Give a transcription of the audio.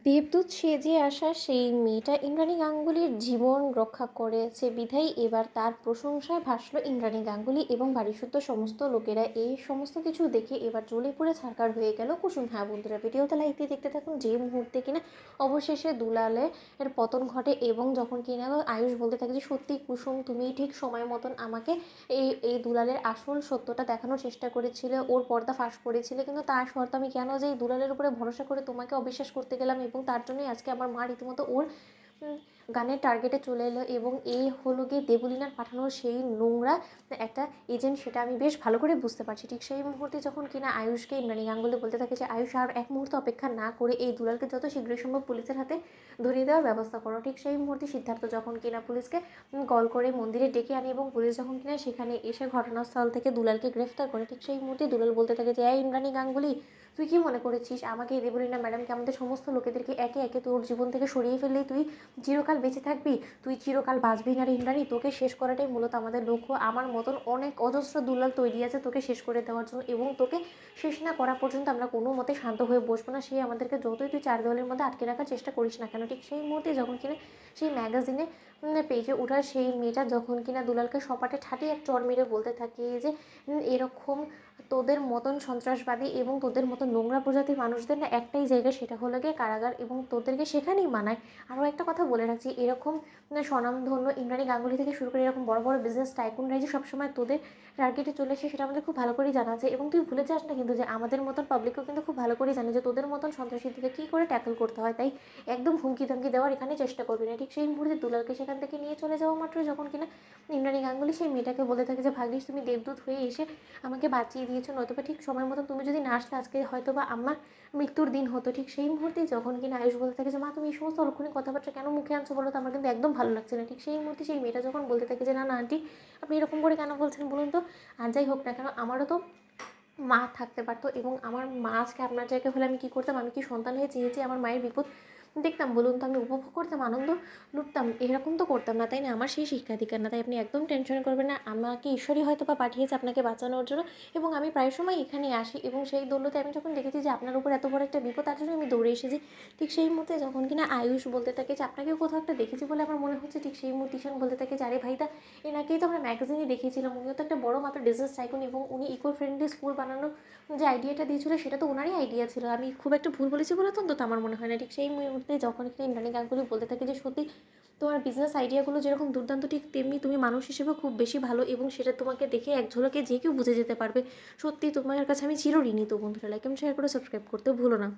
দেবদূত সেজে আসা সেই মেয়েটা ইন্দ্রাণী গাঙ্গুলির জীবন রক্ষা করেছে বিধায় এবার তার প্রশংসায় ভাসল ইন্দ্রাণী গাঙ্গুলি এবং বাড়িসুদ্ধ সমস্ত লোকেরা। এই সমস্ত কিছু দেখে এবার জ্বলে পুড়ে ছারখার হয়ে গেল কুসুম। হ্যাঁ বন্ধুরা, ভিডিওতে লাইক দিয়ে দেখতে থাকুন। যে মুহূর্তে কিনা অবশেষে দুলালের পতন ঘটে এবং যখন কিনা আয়ুষ বলতে থাকে যে সত্যি কুসুম তুমি ঠিক সময় মতন আমাকে এই এই দুলালের আসল সত্যটা দেখানোর চেষ্টা করেছিলে, ওর পর্দা ফাঁস করেছিলে, কিন্তু তার শর্তে আমি কেন যে এই দুলালের উপরে ভরসা করে তোমাকে অবিশ্বাস করতে গেলাম, এবং তার জন্যই আজকে আমার মা রীতিমতো ওর গানের টার্গেটে চলে এলো এবং এই হলো গিয়ে দেবলীনার পাঠানোর সেই নোংরা একটা এজেন্ট। সেটা আমি বেশ ভালো করে বুঝতে পারছি। ঠিক সেই মুহূর্তে যখন কিনা আয়ুষকে ইন্দ্রাণী গাঙ্গুলি বলতে থাকে যে আয়ুষ আর এক মুহূর্ত অপেক্ষা না করে এই দুলালকে যত শীঘ্রই সম্ভব পুলিশের হাতে ধরিয়ে দেওয়ার ব্যবস্থা করো। ঠিক সেই মুহূর্তে সিদ্ধার্থ যখন কিনা পুলিশকে কল করে মন্দিরে ডেকে আনে এবং পুলিশ যখন কিনা সেখানে এসে ঘটনাস্থল থেকে দুলালকে গ্রেফতার করে, ঠিক সেই মুহূর্তে দুলাল বলতে থাকে যে এই ইন্দ্রাণী গাঙ্গুলি, তুই কি মনে করেছিস আমাকে দেবলীনা ম্যাডামকে আমাদের সমস্ত লোকেদেরকে একে একে তোর জীবন থেকে সরিয়ে ফেললেই তুই চিরকাল বেঁচে থাকবি? তুই চিরকাল বাঁচবি না রে ইন্দ্রাণী। তোকে শেষ করাটাই মূলত আমাদের লক্ষ্য। আমার মতন অনেক অজস্র দুলাল তৈরি আছে তোকে শেষ করে দেওয়ার জন্য, এবং তোকে শেষ না করা পর্যন্ত আমরা কোনো মতে শান্ত হয়ে বসবো না। সেই আমাদেরকে যতই তুই চার দেওয়ালের মধ্যে আটকে রাখার চেষ্টা করিস না কেন। ঠিক সেই মুহূর্তে যখন কিনা সেই ম্যাগাজিনে পেজে ওঠার সেই মেয়েটা যখন কিনা দুলালকে সপাটে ঠাটিয়ে এক চড় মেরে বলতে থাকে যে এরকম তোদের মতন সন্ত্রাসবাদী এবং তোদের মতন নোংরা প্রজাতির মানুষদের না একটাই জায়গা, সেটা হলো গিয়ে কারাগার, এবং তোদেরকে সেখানেই মানায়। আরও একটা কথা বলে রাখছি, এরকম স্বনামধন্য ইন্দ্রাণী গাঙ্গুলি থেকে শুরু করে এরকম বড় বড় বিজনেস টাইকুনরাই যে সবসময় তোদের টার্গেটে চলে আসে সেটা আমাদের খুব ভালো করেই জানা আছে, এবং তুই ভুলে যাস না কিন্তু যে আমাদের মতন পাবলিকও কিন্তু খুব ভালো করেই জানে যে তোদের মতন সন্ত্রাসীদেরকে কী করে ট্যাকল করতে হয়। তাই একদম হুমকি ধমকি দেওয়ার এখানে চেষ্টা করবি না। ঠিক সেই মুহূর্তে দুলালকে সেখান থেকে নিয়ে চলে যাওয়া মাত্র যখন কিনা ইন্দ্রাণী গাঙ্গুলি সেই মেয়েটাকে বলে থাকে যে ভাগ্যিস তুমি দেবদূত হয়ে এসে আমাকে বাঁচিয়ে দিয়েছো, নয়তোবা ঠিক সময় মতন তুমি যদি না আসতে আজকে হয়তো বা আমার মৃত্যুর দিন হতো। ঠিক সেই মুহূর্তেই যখন কিনা আয়ুষ বলতে থাকে যে মা তুমি এই সমস্ত অলক্ষণিক কথাবার্তা কেন মুখে আনছো বলো তো, আমার কিন্তু একদম ভালো লাগছে না। ঠিক সেই মুহূর্তে সেই মেয়েটা যখন বলতে থাকে যে না না আন্টি, আপনি এরকম করে কেন বলছেন বলুন তো, আর যাই হোক না কেন আমারও তো মা থাকতে পারতো, এবং আমার মা আজকে আপনার জায়গায় হলে আমি কী করতাম? আমি কি সন্তান হয়ে চেয়েছি আমার মায়ের বিপদ দেখতাম বলুন তো? আমি উপভোগ করতাম, আনন্দ লুটতাম? এরকম তো করতাম না, তাই না? আমার সেই শিক্ষাধিকার না, তাই আপনি একদম টেনশন করবেন না। আমাকে ঈশ্বরই হয়তো বা পাঠিয়েছে আপনাকে বাঁচানোর জন্য, এবং আমি প্রায় সময় এখানে আসি, এবং সেই দৌলতে আমি যখন দেখেছি যে আপনার উপর এত বড় একটা বিপদ, তার জন্য আমি দৌড়ে এসেছি। ঠিক সেই মুহূর্তে যখন কিনা আয়ুষ বলতে থাকে যে আপনাকেও কোথাও একটা দেখেছি বলে আমার মনে হচ্ছে, ঠিক সেই মুহূর্তে ঈশান বলতে থাকে যে আরে ভাইদা, এনাকেই তো আমরা ম্যাগাজিনে দেখিয়েছিলাম, উনিও তো একটা বড় মাপের বিজনেস টাইকুন, এবং উনি ইকো ফ্রেন্ডলি স্কুল বানানোর যে আইডিয়াটা দিয়েছিল সেটা তো ওনারই আইডিয়া ছিল। আমি খুব একটা ভুল বলেছি বলে তো অন্তত আমার মনে হয় না। ঠিক সেই মুহূর্তে যখন কিনা ইন্দ্রাণী গাঙ্গুলি বলতে থাকে যে সত্যি তোমার বিজনেস আইডিয়াগুলো যেরকম দুর্দান্ত, ঠিক তেমনি তুমি মানুষ হিসেবে খুব বেশি ভালো, এবং সেটা তোমাকে দেখে এক ঝলকে যে কেউ বুঝে যেতে পারবে। সত্যি তোমার কাছে আমি চিরঋণী। তো বন্ধুরা, লাইক এবং শেয়ার করে সাবস্ক্রাইব করতে ভুলো না।